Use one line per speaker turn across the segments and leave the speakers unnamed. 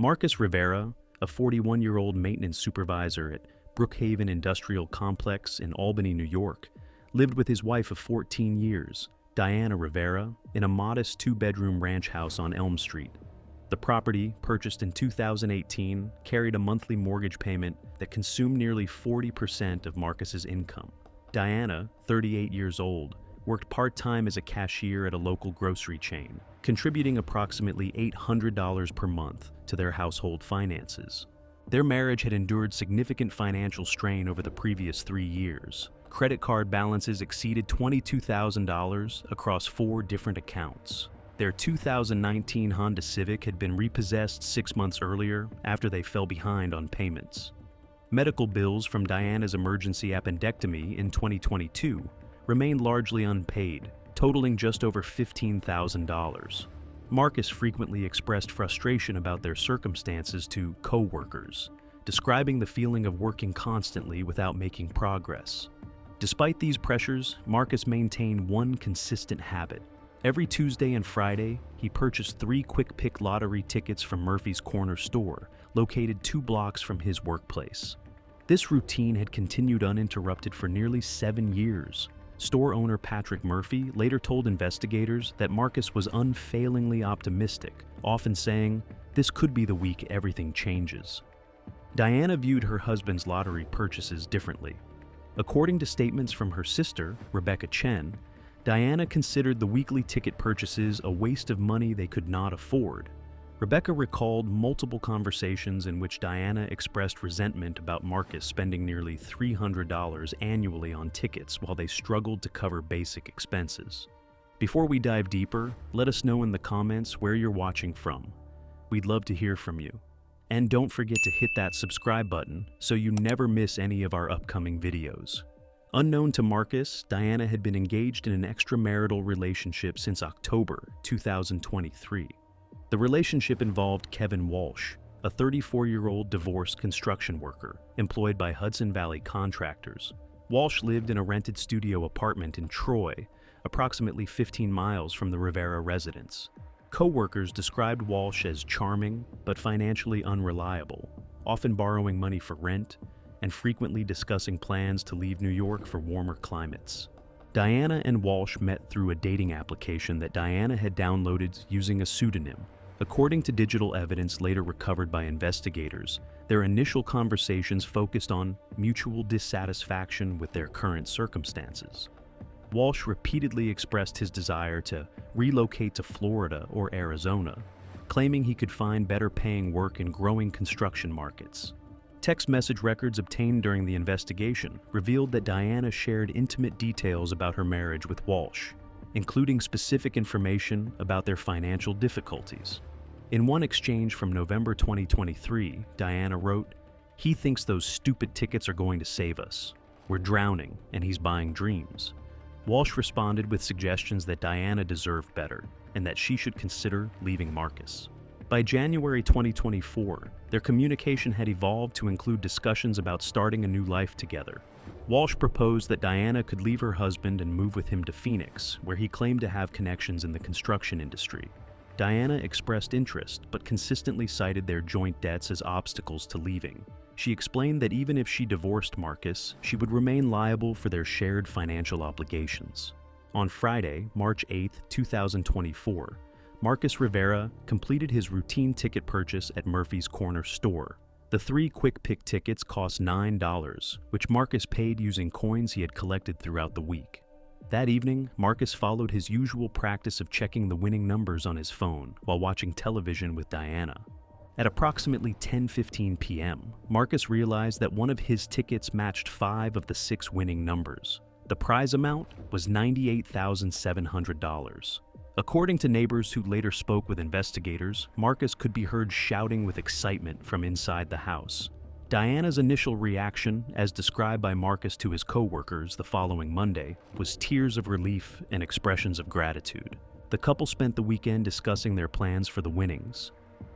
Marcus Rivera, a 41-year-old maintenance supervisor at Brookhaven Industrial Complex in Albany, New York, lived with his wife of 14 years, Diana Rivera, in a modest two-bedroom ranch house on Elm Street. The property, purchased in 2018, carried a monthly mortgage payment that consumed nearly 40% of Marcus's income. Diana, 38 years old, worked part-time as a cashier at a local grocery chain, contributing approximately $800 per month to their household finances. Their marriage had endured significant financial strain over the previous 3 years. Credit card balances exceeded $22,000 across 4 different accounts. Their 2019 Honda Civic had been repossessed 6 months earlier after they fell behind on payments. Medical bills from Diana's emergency appendectomy in 2022 remained largely unpaid, totaling just over $15,000. Marcus frequently expressed frustration about their circumstances to co-workers, describing the feeling of working constantly without making progress. Despite these pressures, Marcus maintained one consistent habit. Every Tuesday and Friday, he purchased 3 quick pick lottery tickets from Murphy's Corner store, located 2 blocks from his workplace. This routine had continued uninterrupted for nearly 7 years. Store owner Patrick Murphy later told investigators that Marcus was unfailingly optimistic, often saying, "This could be the week everything changes." Diana viewed her husband's lottery purchases differently. According to statements from her sister, Rebecca Chen, Diana considered the weekly ticket purchases a waste of money they could not afford. Rebecca recalled multiple conversations in which Diana expressed resentment about Marcus spending nearly $300 annually on tickets while they struggled to cover basic expenses. Before we dive deeper, let us know in the comments where you're watching from. We'd love to hear from you. And don't forget to hit that subscribe button so you never miss any of our upcoming videos. Unknown to Marcus, Diana had been engaged in an extramarital relationship since October 2023. The relationship involved Kevin Walsh, a 34-year-old divorced construction worker employed by Hudson Valley Contractors. Walsh lived in a rented studio apartment in Troy, approximately 15 miles from the Rivera residence. Co-workers described Walsh as charming but financially unreliable, often borrowing money for rent, and frequently discussing plans to leave New York for warmer climates. Diana and Walsh met through a dating application that Diana had downloaded using a pseudonym. According to digital evidence later recovered by investigators, their initial conversations focused on mutual dissatisfaction with their current circumstances. Walsh repeatedly expressed his desire to relocate to Florida or Arizona, claiming he could find better-paying work in growing construction markets. Text message records obtained during the investigation revealed that Diana shared intimate details about her marriage with Walsh, including specific information about their financial difficulties. In one exchange from November 2023, Diana wrote, "He thinks those stupid tickets are going to save us. We're drowning, and he's buying dreams." Walsh responded with suggestions that Diana deserved better and that she should consider leaving Marcus. By January 2024, their communication had evolved to include discussions about starting a new life together. Walsh proposed that Diana could leave her husband and move with him to Phoenix, where he claimed to have connections in the construction industry. Diana expressed interest, but consistently cited their joint debts as obstacles to leaving. She explained that even if she divorced Marcus, she would remain liable for their shared financial obligations. On Friday, March 8, 2024, Marcus Rivera completed his routine ticket purchase at Murphy's Corner store. The 3 quick pick tickets cost $9, which Marcus paid using coins he had collected throughout the week. That evening, Marcus followed his usual practice of checking the winning numbers on his phone while watching television with Diana. At approximately 10:15 p.m., Marcus realized that one of his tickets matched 5 of the 6 winning numbers. The prize amount was $98,700. According to neighbors who later spoke with investigators, Marcus could be heard shouting with excitement from inside the house. Diana's initial reaction, as described by Marcus to his co-workers the following Monday, was tears of relief and expressions of gratitude. The couple spent the weekend discussing their plans for the winnings.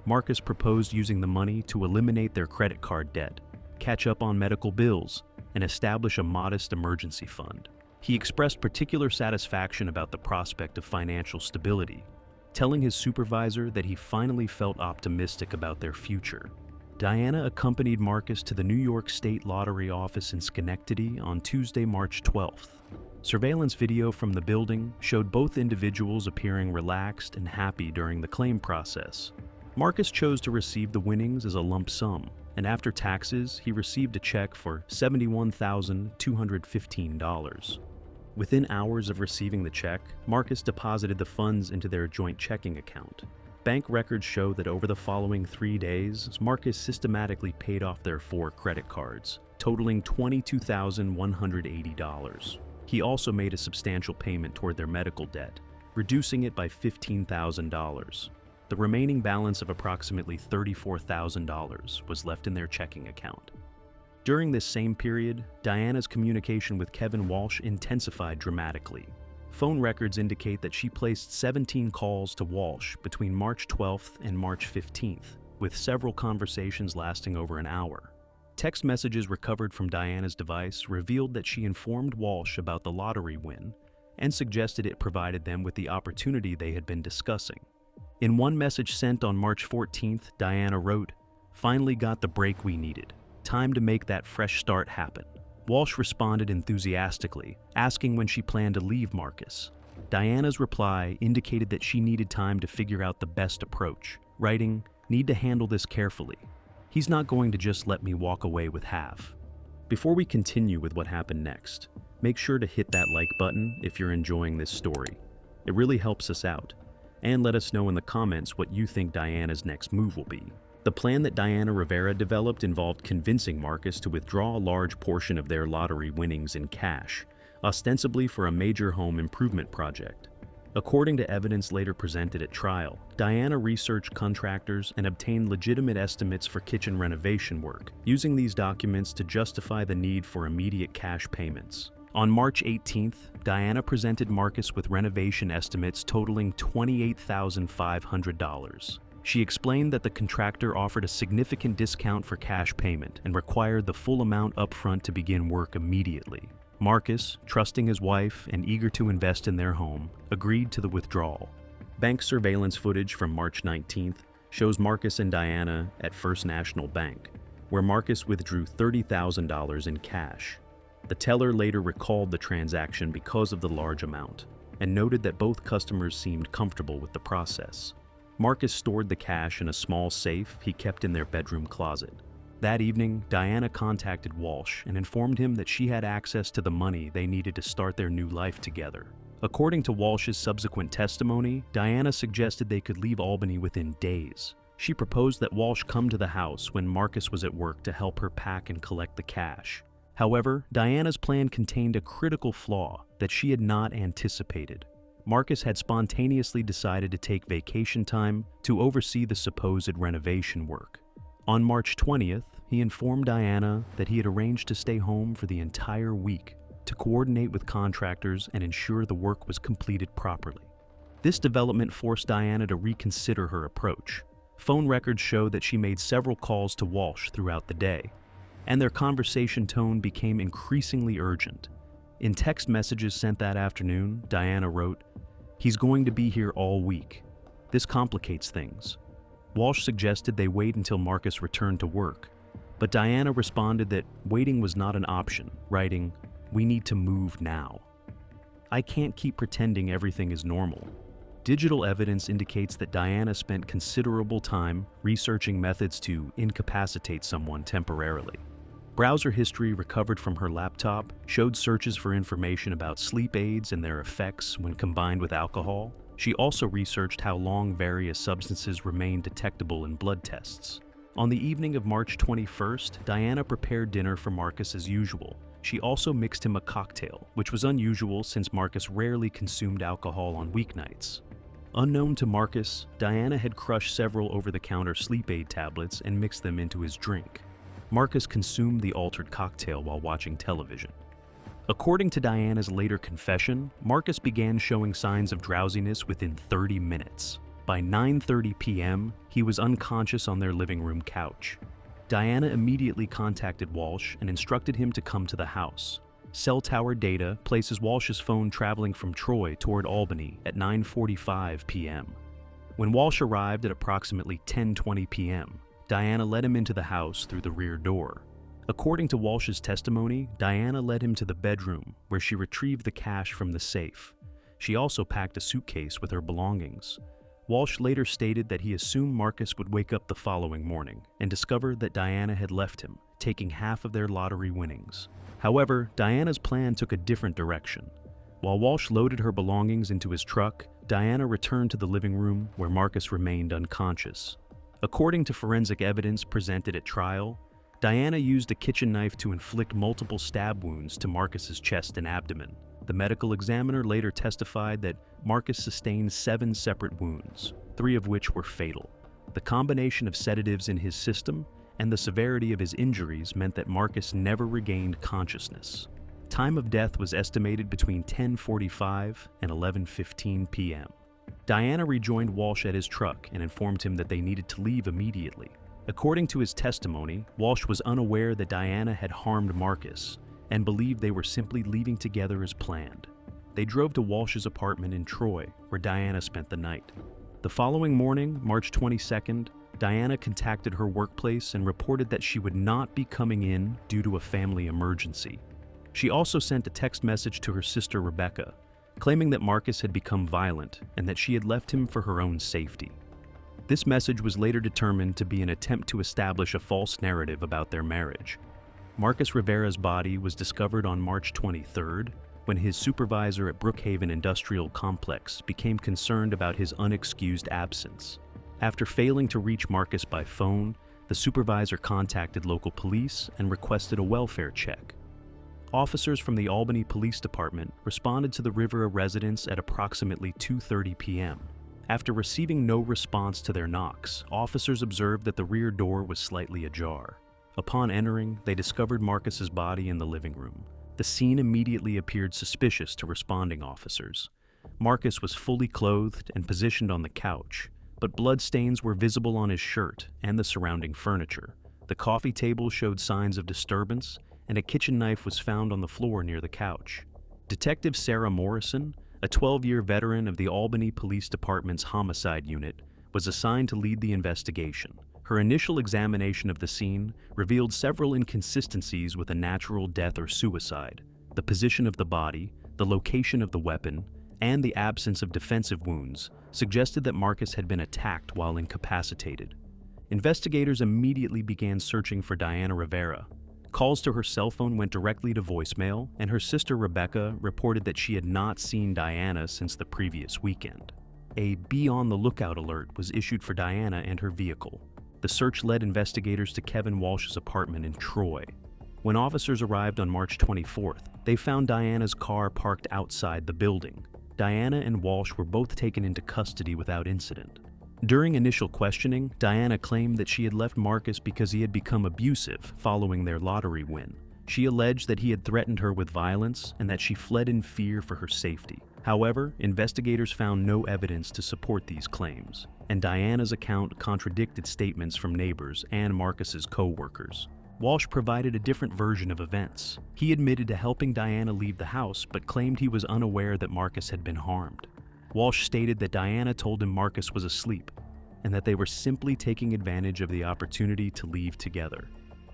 Marcus proposed using the money to eliminate their credit card debt, catch up on medical bills, and establish a modest emergency fund. He expressed particular satisfaction about the prospect of financial stability. telling his supervisor that he finally felt optimistic about their future. Diana accompanied Marcus to the New York State Lottery office in Schenectady on Tuesday, March 12th. Surveillance video from the building showed both individuals appearing relaxed and happy during the claim process. Marcus chose to receive the winnings as a lump sum, and after taxes, he received a check for $71,215. Within hours of receiving the check, Marcus deposited the funds into their joint checking account. Bank records show that over the following 3 days, Marcus systematically paid off their 4 credit cards, totaling $22,180. He also made a substantial payment toward their medical debt, reducing it by $15,000. The remaining balance of approximately $34,000 was left in their checking account. During this same period, Diana's communication with Kevin Walsh intensified dramatically. Phone records indicate that she placed 17 calls to Walsh between March 12th and March 15th, with several conversations lasting over an hour. Text messages recovered from Diana's device revealed that she informed Walsh about the lottery win and suggested it provided them with the opportunity they had been discussing. In one message sent on March 14th, Diana wrote, "Finally got the break we needed. Time to make that fresh start happen." Walsh responded enthusiastically, asking when she planned to leave Marcus. Diana's reply indicated that she needed time to figure out the best approach, writing, "Need to handle this carefully. He's not going to just let me walk away with half." Before we continue with what happened next, make sure to hit that like button if you're enjoying this story. It really helps us out. And let us know in the comments what you think Diana's next move will be. The plan that Diana Rivera developed involved convincing Marcus to withdraw a large portion of their lottery winnings in cash, ostensibly for a major home improvement project. According to evidence later presented at trial, Diana researched contractors and obtained legitimate estimates for kitchen renovation work, using these documents to justify the need for immediate cash payments. On March 18th, Diana presented Marcus with renovation estimates totaling $28,500. She explained that the contractor offered a significant discount for cash payment and required the full amount upfront to begin work immediately. Marcus, trusting his wife and eager to invest in their home, agreed to the withdrawal. Bank surveillance footage from March 19th shows Marcus and Diana at First National Bank, where Marcus withdrew $30,000 in cash. The teller later recalled the transaction because of the large amount, and noted that both customers seemed comfortable with the process. Marcus stored the cash in a small safe he kept in their bedroom closet. That evening, Diana contacted Walsh and informed him that she had access to the money they needed to start their new life together. According to Walsh's subsequent testimony, Diana suggested they could leave Albany within days. She proposed that Walsh come to the house when Marcus was at work to help her pack and collect the cash. However, Diana's plan contained a critical flaw that she had not anticipated. Marcus had spontaneously decided to take vacation time to oversee the supposed renovation work. On March 20th, he informed Diana that he had arranged to stay home for the entire week to coordinate with contractors and ensure the work was completed properly. This development forced Diana to reconsider her approach. Phone records show that she made several calls to Walsh throughout the day, and their conversation tone became increasingly urgent. In text messages sent that afternoon, Diana wrote, "He's going to be here all week. This complicates things." Walsh suggested they wait until Marcus returned to work, but Diana responded that waiting was not an option, writing, "We need to move now. I can't keep pretending everything is normal." Digital evidence indicates that Diana spent considerable time researching methods to incapacitate someone temporarily. Browser history recovered from her laptop showed searches for information about sleep aids and their effects when combined with alcohol. She also researched how long various substances remained detectable in blood tests. On the evening of March 21st, Diana prepared dinner for Marcus as usual. She also mixed him a cocktail, which was unusual since Marcus rarely consumed alcohol on weeknights. Unknown to Marcus, Diana had crushed several over-the-counter sleep aid tablets and mixed them into his drink. Marcus consumed the altered cocktail while watching television. According to Diana's later confession, Marcus began showing signs of drowsiness within 30 minutes. By 9:30 p.m., he was unconscious on their living room couch. Diana immediately contacted Walsh and instructed him to come to the house. Cell tower data places Walsh's phone traveling from Troy toward Albany at 9:45 p.m. When Walsh arrived at approximately 10:20 p.m., Diana led him into the house through the rear door. According to Walsh's testimony, Diana led him to the bedroom where she retrieved the cash from the safe. She also packed a suitcase with her belongings. Walsh later stated that he assumed Marcus would wake up the following morning and discover that Diana had left him, taking half of their lottery winnings. However, Diana's plan took a different direction. While Walsh loaded her belongings into his truck, Diana returned to the living room where Marcus remained unconscious. According to forensic evidence presented at trial, Diana used a kitchen knife to inflict multiple stab wounds to Marcus's chest and abdomen. The medical examiner later testified that Marcus sustained 7 separate wounds, 3 of which were fatal. The combination of sedatives in his system and the severity of his injuries meant that Marcus never regained consciousness. Time of death was estimated between 10:45 and 11:15 p.m. Diana rejoined Walsh at his truck and informed him that they needed to leave immediately. According to his testimony, Walsh was unaware that Diana had harmed Marcus and believed they were simply leaving together as planned. They drove to Walsh's apartment in Troy, where Diana spent the night. The following morning, March 22nd, Diana contacted her workplace and reported that she would not be coming in due to a family emergency. She also sent a text message to her sister Rebecca, claiming that Marcus had become violent and that she had left him for her own safety. This message was later determined to be an attempt to establish a false narrative about their marriage. Marcus Rivera's body was discovered on March 23rd, when his supervisor at Brookhaven Industrial Complex became concerned about his unexcused absence. After failing to reach Marcus by phone, the supervisor contacted local police and requested a welfare check. Officers from the Albany Police Department responded to the Rivera residence at approximately 2:30 p.m. After receiving no response to their knocks, officers observed that the rear door was slightly ajar. Upon entering, they discovered Marcus's body in the living room. The scene immediately appeared suspicious to responding officers. Marcus was fully clothed and positioned on the couch, but bloodstains were visible on his shirt and the surrounding furniture. The coffee table showed signs of disturbance, and a kitchen knife was found on the floor near the couch. Detective Sarah Morrison, a 12-year veteran of the Albany Police Department's homicide unit, was assigned to lead the investigation. Her initial examination of the scene revealed several inconsistencies with a natural death or suicide. The position of the body, the location of the weapon, and the absence of defensive wounds suggested that Marcus had been attacked while incapacitated. Investigators immediately began searching for Diana Rivera. Calls to her cell phone went directly to voicemail, and her sister Rebecca reported that she had not seen Diana since the previous weekend. A "be on the lookout" alert was issued for Diana and her vehicle. The search led investigators to Kevin Walsh's apartment in Troy. When officers arrived on March 24th, they found Diana's car parked outside the building. Diana and Walsh were both taken into custody without incident. During initial questioning, Diana claimed that she had left Marcus because he had become abusive following their lottery win. She alleged that he had threatened her with violence and that she fled in fear for her safety. However, investigators found no evidence to support these claims, and Diana's account contradicted statements from neighbors and Marcus's co-workers. Walsh provided a different version of events. He admitted to helping Diana leave the house, but claimed he was unaware that Marcus had been harmed. Walsh stated that Diana told him Marcus was asleep, and that they were simply taking advantage of the opportunity to leave together.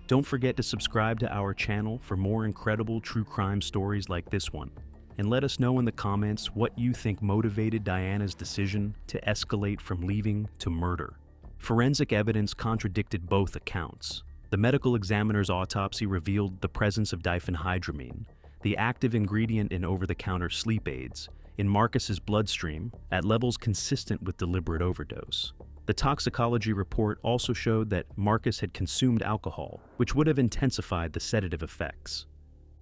Don't forget to subscribe to our channel for more incredible true crime stories like this one, and let us know in the comments what you think motivated Diana's decision to escalate from leaving to murder. Forensic evidence contradicted both accounts. The medical examiner's autopsy revealed the presence of diphenhydramine, the active ingredient in over-the-counter sleep aids, in Marcus's bloodstream at levels consistent with deliberate overdose. The toxicology report also showed that Marcus had consumed alcohol, which would have intensified the sedative effects.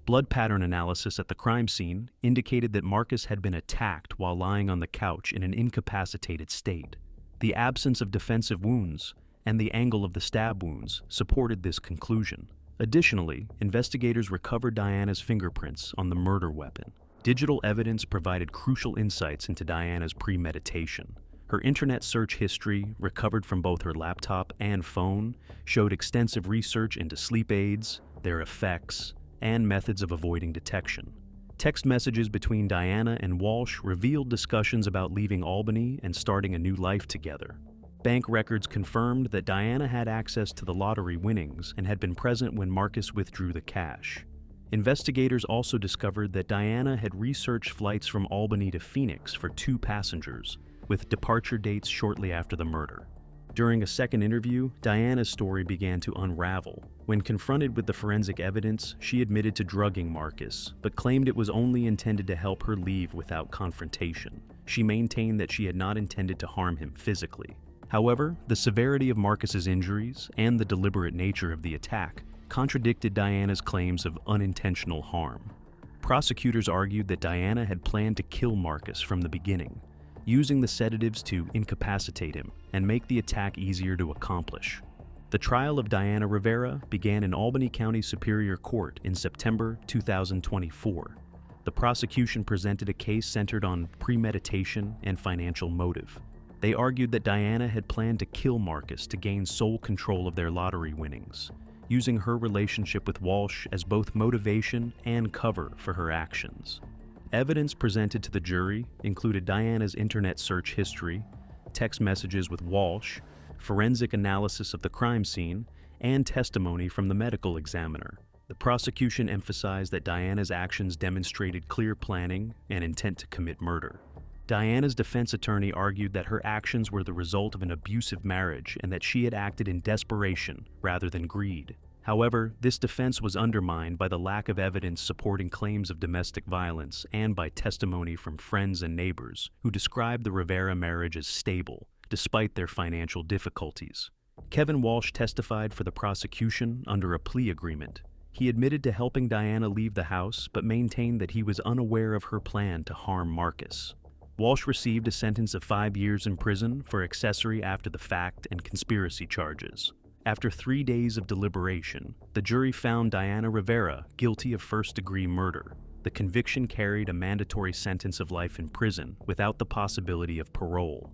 Blood pattern analysis at the crime scene indicated that Marcus had been attacked while lying on the couch in an incapacitated state. The absence of defensive wounds and the angle of the stab wounds supported this conclusion. Additionally, investigators recovered Diana's fingerprints on the murder weapon. Digital evidence provided crucial insights into Diana's premeditation. Her internet search history, recovered from both her laptop and phone, showed extensive research into sleep aids, their effects, and methods of avoiding detection. Text messages between Diana and Walsh revealed discussions about leaving Albany and starting a new life together. Bank records confirmed that Diana had access to the lottery winnings and had been present when Marcus withdrew the cash. Investigators also discovered that Diana had researched flights from Albany to Phoenix for 2 passengers, with departure dates shortly after the murder. During a second interview, Diana's story began to unravel. When confronted with the forensic evidence, she admitted to drugging Marcus, but claimed it was only intended to help her leave without confrontation. She maintained that she had not intended to harm him physically. However, the severity of Marcus's injuries and the deliberate nature of the attack contradicted Diana's claims of unintentional harm. Prosecutors argued that Diana had planned to kill Marcus from the beginning, using the sedatives to incapacitate him and make the attack easier to accomplish. The trial of Diana Rivera began in Albany County Superior Court in September 2024. The prosecution presented a case centered on premeditation and financial motive. They argued that Diana had planned to kill Marcus to gain sole control of their lottery winnings, using her relationship with Walsh as both motivation and cover for her actions. Evidence presented to the jury included Diana's internet search history, text messages with Walsh, forensic analysis of the crime scene, and testimony from the medical examiner. The prosecution emphasized that Diana's actions demonstrated clear planning and intent to commit murder. Diana's defense attorney argued that her actions were the result of an abusive marriage and that she had acted in desperation rather than greed. However, this defense was undermined by the lack of evidence supporting claims of domestic violence and by testimony from friends and neighbors who described the Rivera marriage as stable, despite their financial difficulties. Kevin Walsh testified for the prosecution under a plea agreement. He admitted to helping Diana leave the house, but maintained that he was unaware of her plan to harm Marcus. Walsh received a sentence of 5 years in prison for accessory after the fact and conspiracy charges. After 3 days of deliberation, the jury found Diana Rivera guilty of first-degree murder. The conviction carried a mandatory sentence of life in prison without the possibility of parole.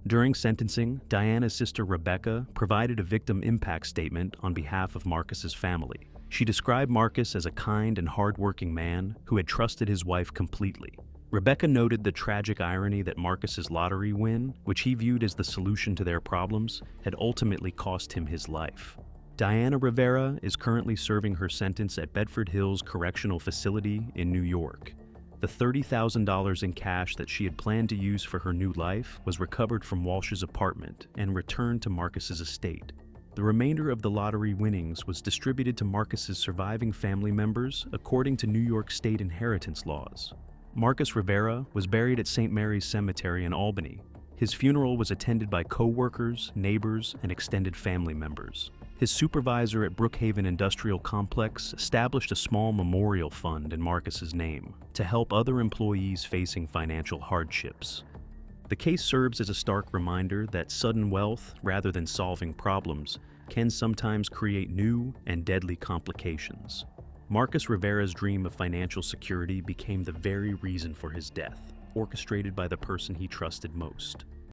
During sentencing, Diana's sister Rebecca provided a victim impact statement on behalf of Marcus's family. She described Marcus as a kind and hardworking man who had trusted his wife completely. Rebecca noted the tragic irony that Marcus's lottery win, which he viewed as the solution to their problems, had ultimately cost him his life. Diana Rivera is currently serving her sentence at Bedford Hills Correctional Facility in New York. The $30,000 in cash that she had planned to use for her new life was recovered from Walsh's apartment and returned to Marcus's estate. The remainder of the lottery winnings was distributed to Marcus's surviving family members according to New York state inheritance laws. Marcus Rivera was buried at St. Mary's Cemetery in Albany. His funeral was attended by co-workers, neighbors, and extended family members. His supervisor at Brookhaven Industrial Complex established a small memorial fund in Marcus's name to help other employees facing financial hardships. The case serves as a stark reminder that sudden wealth, rather than solving problems, can sometimes create new and deadly complications. Marcus Rivera's dream of financial security became the very reason for his death, orchestrated by the person he trusted most.